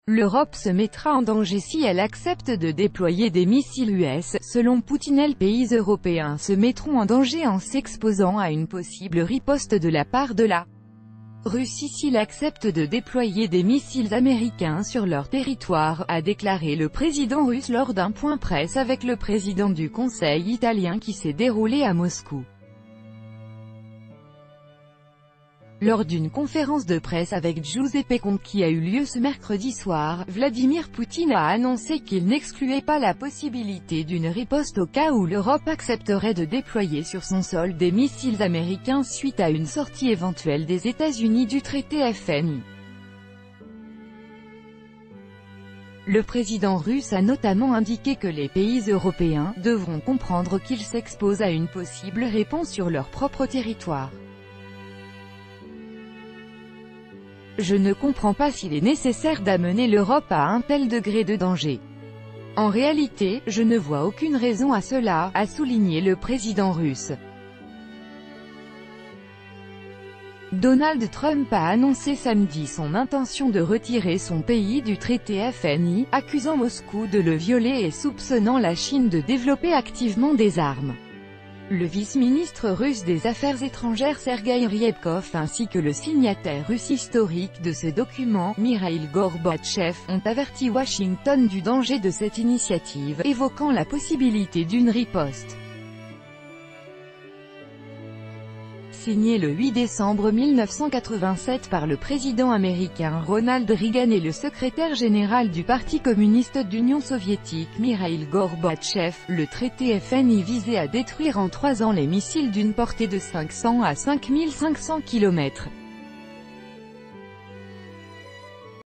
L'Europe se mettra en danger si elle accepte de déployer des missiles US. Selon Poutine, les pays européens se mettront en danger en s'exposant à une possible riposte de la part de la Russie s'il accepte de déployer des missiles américains sur leur territoire, a déclaré le président russe lors d'un point presse avec le président du Conseil italien qui s'est déroulé à Moscou. Lors d'une conférence de presse avec Giuseppe Conte qui a eu lieu ce mercredi soir, Vladimir Poutine a annoncé qu'il n'excluait pas la possibilité d'une riposte au cas où l'Europe accepterait de déployer sur son sol des missiles américains suite à une sortie éventuelle des États-Unis du traité FNI. Le président russe a notamment indiqué que les pays européens devront comprendre qu'ils s'exposent à une possible réponse sur leur propre territoire. Je ne comprends pas s'il est nécessaire d'amener l'Europe à un tel degré de danger. En réalité, je ne vois aucune raison à cela, a souligné le président russe. Donald Trump a annoncé samedi son intention de retirer son pays du traité FNI, accusant Moscou de le violer et soupçonnant la Chine de développer activement des armes. Le vice-ministre russe des Affaires étrangères Sergueï Ryabkov ainsi que le signataire russe historique de ce document, Mikhail Gorbatchev, ont averti Washington du danger de cette initiative, évoquant la possibilité d'une riposte. Signé le 8 décembre 1987 par le président américain Ronald Reagan et le secrétaire général du Parti communiste d'Union soviétique Mikhail Gorbatchev, le traité FNI visait à détruire en 3 ans les missiles d'une portée de 500 à 5500 km.